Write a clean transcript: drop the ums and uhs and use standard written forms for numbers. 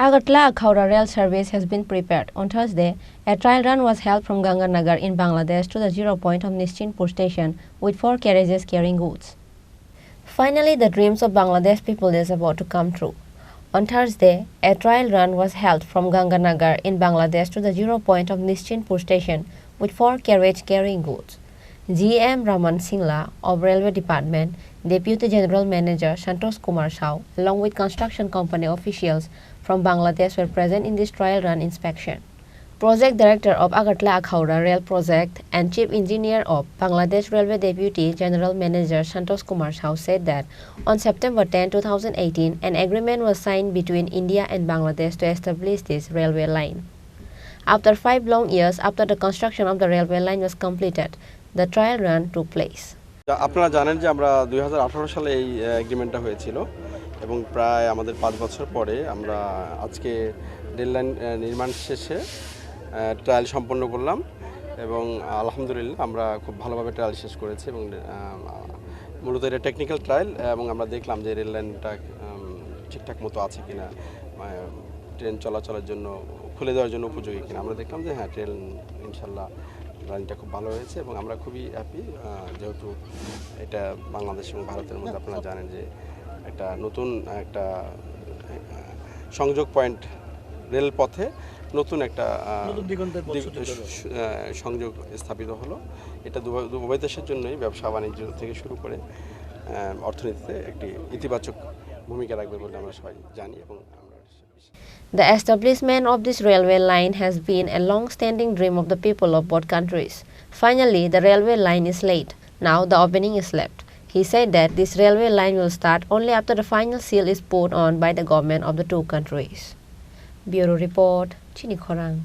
Agartala-Akhauda rail service has been prepared. On Thursday, a trial run was held from Ganganagar in Bangladesh to the zero point of Nischinpur station with 4 carriages carrying goods. Finally, the dreams of Bangladesh people is about to come true. On Thursday, a trial run was held from Ganganagar in Bangladesh to the zero point of Nischinpur station with 4 carriages carrying goods. G.M. Raman Singla of Railway Department, Deputy General Manager Santosh Kumar Shah, along with construction company officials from Bangladesh were present in this trial run inspection. Project Director of Agartala-Akhauda Rail Project and Chief Engineer of Bangladesh Railway Deputy General Manager Santosh Kumar Shah said that on September 10, 2018, an agreement was signed between India and Bangladesh to establish this railway line. After 5 long years after the construction of the railway line was completed, the trial run took place. আপনারা জানেন যে আমরা 2018 সালে এই এগ্রিমেন্টটা হয়েছিল এবং প্রায় আমাদের 5 বছর পরে আমরা আজকে রেল লাইন নির্মাণ শেষে ট্রায়াল সম্পন্ন করলাম এবং আলহামদুলিল্লাহ আমরা খুব ভালোভাবে ট্রায়াল শেষ করেছি এবং মূলত এটা টেকনিক্যাল ট্রায়াল এবং আমরা দেখলাম যে রেল লাইনটা ঠিকঠাক মতো আছে কিনা, ট্রেন চলাচলের জন্য খুলে দেওয়ার জন্য উপযোগী কিনা। আমরা দেখলাম যে হ্যাঁ, ট্রেন ইনশাল্লাহ লাইনটা খুব ভালো হয়েছে এবং আমরা খুবই হ্যাপি, যেহেতু এটা বাংলাদেশ এবং ভারতের মধ্যে আপনারা জানেন যে একটা নতুন একটা সংযোগ পয়েন্ট, রেলপথে নতুন একটা সংযোগ স্থাপিত হলো। এটা উভয় দেশের জন্যই ব্যবসা বাণিজ্য থেকে শুরু করে অর্থনীতিতে একটি ইতিবাচক ভূমিকা রাখবে বলে আমরা সবাই জানি এবং The establishment of this railway line has been a long-standing dream of the people of both countries. Finally, the railway line is laid. Now the opening is left. He said that this railway line will start only after the final seal is put on by the government of the two countries. Bureau Report, Chini Khorang.